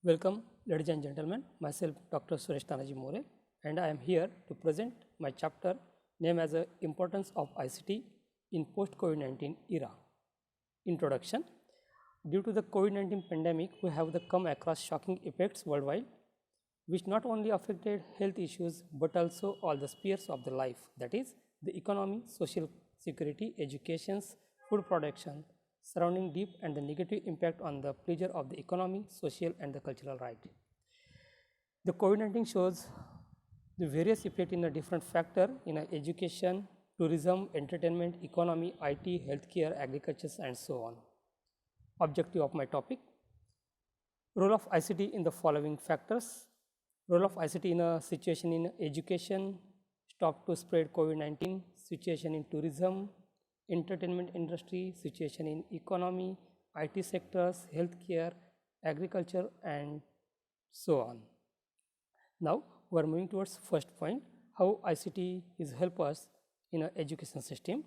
Welcome, ladies and gentlemen. Myself, Dr. Suresh Tanaji More, and I am here to present my chapter named as Importance of ICT in Post-COVID-19 Era. Introduction. Due to the COVID-19 pandemic, we have come across shocking effects worldwide, which not only affected health issues but also all the spheres of the life, that is, the economy, social security, education, food production, surrounding deep and the negative impact on the pleasure of the economy, social and the cultural right. The COVID-19 shows the various effect in a different factor in education, tourism, entertainment, economy, IT, healthcare, agriculture and so on. Objective of my topic: role of ICT in the following factors. Role of ICT in a situation in education, stop to spread COVID-19, situation in tourism, entertainment industry, situation in economy, IT sectors, healthcare, agriculture and so on. Now we are moving towards first point, how ICT is help us in an education system.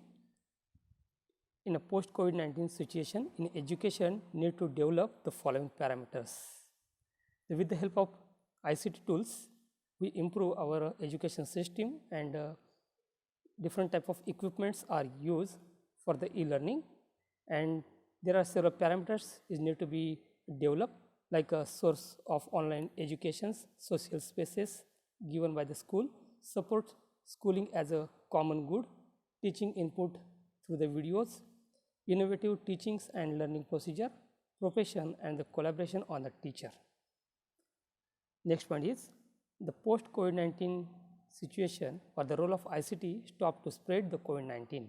In a post-COVID-19 situation, in education need to develop the following parameters. With the help of ICT tools, we improve our education system, and different type of equipments are used for the e-learning, and there are several parameters is need to be developed, like a source of online educations, social spaces given by the school, support schooling as a common good, teaching input through the videos, innovative teachings and learning procedure, profession and the collaboration on the teacher. Next point is the post-COVID-19 situation or the role of ICT stop to spread the COVID-19.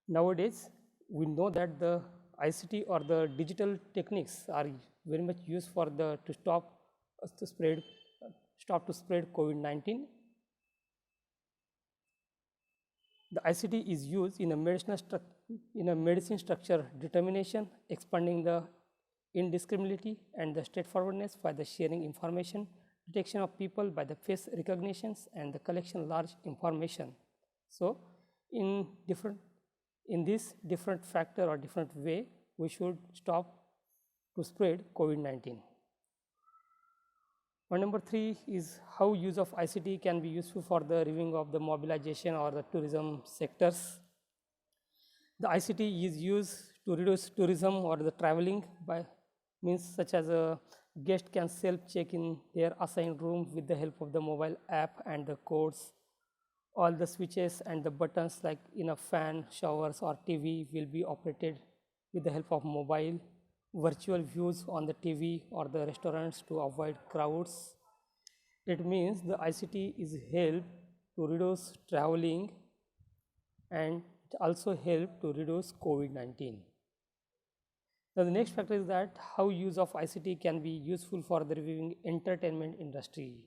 Nowadays, we know that the ICT or the digital techniques are very much used for the stop to spread COVID-19. The ICT is used in a medicine structure determination, expanding the indiscriminability and the straightforwardness by the sharing information, detection of people by the face recognitions and the collection large information. So in this different factor or different way, we should stop to spread COVID-19. Point number 3 is how use of ICT can be useful for the reviving of the mobilization or the tourism sectors. The ICT is used to reduce tourism or the traveling by means such as a guest can self-check in their assigned room with the help of the mobile app and the codes. All the switches and the buttons like in a fan, showers or TV will be operated with the help of mobile. Virtual views on the TV or the restaurants to avoid crowds. It means the ICT is help to reduce traveling, and it also help to reduce COVID-19. Now the next factor is that how use of ICT can be useful for the reviving entertainment industry.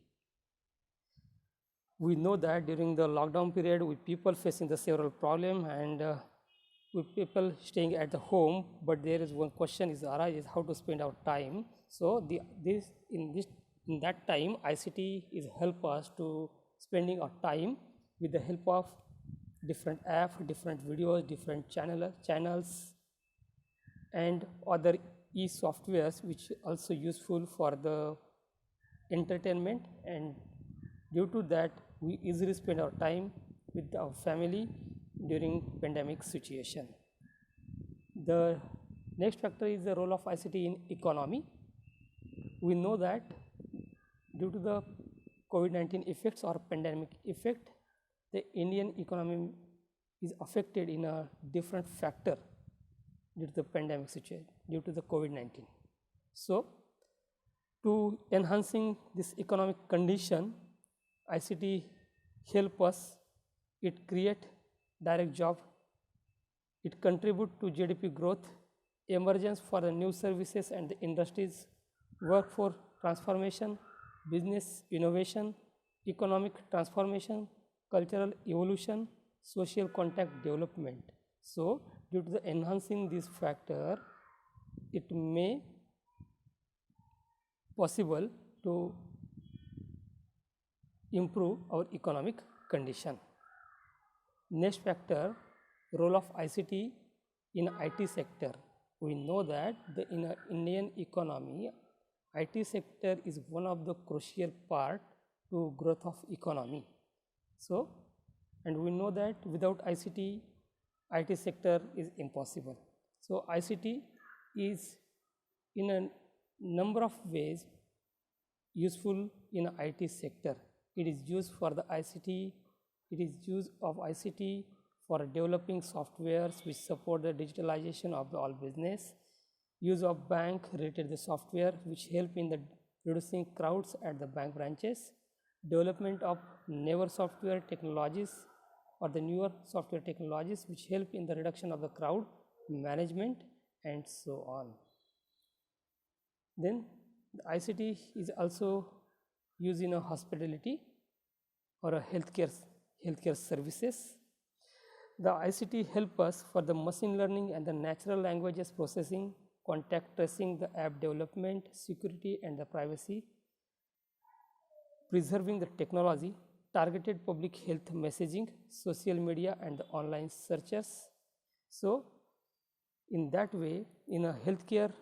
We know that during the lockdown period, with people facing the several problems and with people staying at the home, but there is one question is arises how to spend our time. So in that time, ICT is help us to spending our time with the help of different apps, different videos, different channels and other e-softwares which also useful for the entertainment, and due to that we easily spend our time with our family during pandemic situation. The next factor is the role of ICT in economy. We know that due to the COVID-19 effects or pandemic effect, the Indian economy is affected in a different factor due to the pandemic situation, due to the COVID-19. So to enhancing this economic condition, ICT help us, it create direct job, it contribute to GDP growth, emergence for the new services and the industries, workforce transformation, business innovation, economic transformation, cultural evolution, social contact development. So due to the enhancing this factor, it may possible to improve our economic condition. Next factor, role of ICT in IT sector. we know that in an Indian economy, IT sector is one of the crucial part to growth of economy. So, and we know that without ICT, IT sector is impossible. So, ICT is in a number of ways useful in a IT sector. It is used for the ICT, it is used of ICT for developing softwares which support the digitalization of the all business, use of bank related the software which help in the reducing crowds at the bank branches, development of newer software technologies or the newer software technologies which help in the reduction of the crowd management and so on. Then the ICT is also used in a hospitality or a healthcare services. The ICT help us for the machine learning and the natural languages processing, contact tracing, the app development, security and the privacy, preserving the technology, targeted public health messaging, social media and the online searches. So in that way, in a healthcare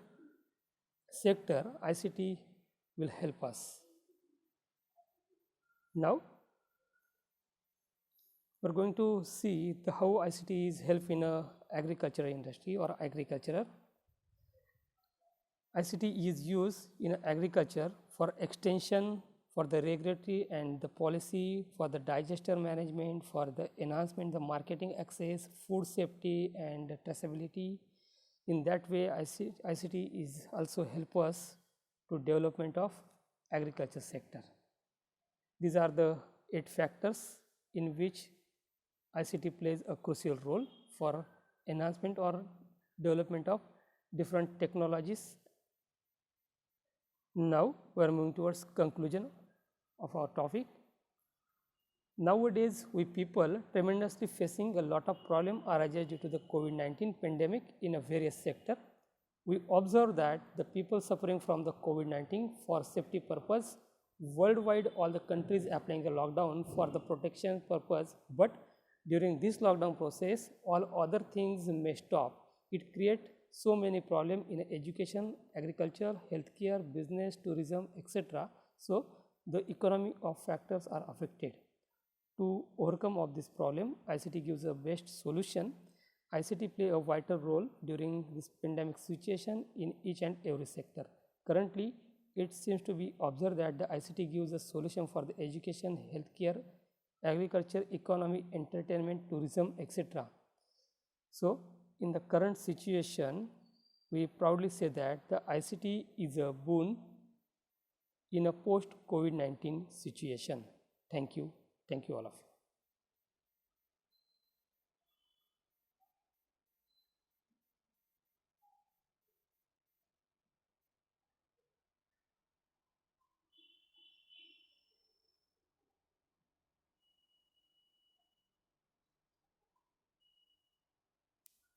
sector, ICT will help us. Now we're going to see how ICT is help in a agricultural industry or agriculture. ICT is used in agriculture for extension, for the regulatory and the policy, for the digester management, for the enhancement, the marketing access, food safety and traceability. In that way, ICT is also help us to development of agriculture sector. These are the 8 factors in which ICT plays a crucial role for enhancement or development of different technologies. Now we are moving towards conclusion of our topic. Nowadays, we people tremendously facing a lot of problem arises due to the COVID-19 pandemic in a various sector. We observe that the people suffering from the COVID-19 for safety purpose, worldwide all the countries applying a lockdown for the protection purpose, but during this lockdown process, all other things may stop. It creates so many problems in education, agriculture, healthcare, business, tourism, etc. So the economy of factors are affected. To overcome of this problem, ICT gives a best solution. ICT play a vital role during this pandemic situation in each and every sector. Currently, it seems to be observed that the ICT gives a solution for the education, healthcare, agriculture, economy, entertainment, tourism, etc. So in the current situation, we proudly say that the ICT is a boon in a post-COVID-19 situation. Thank you all of you.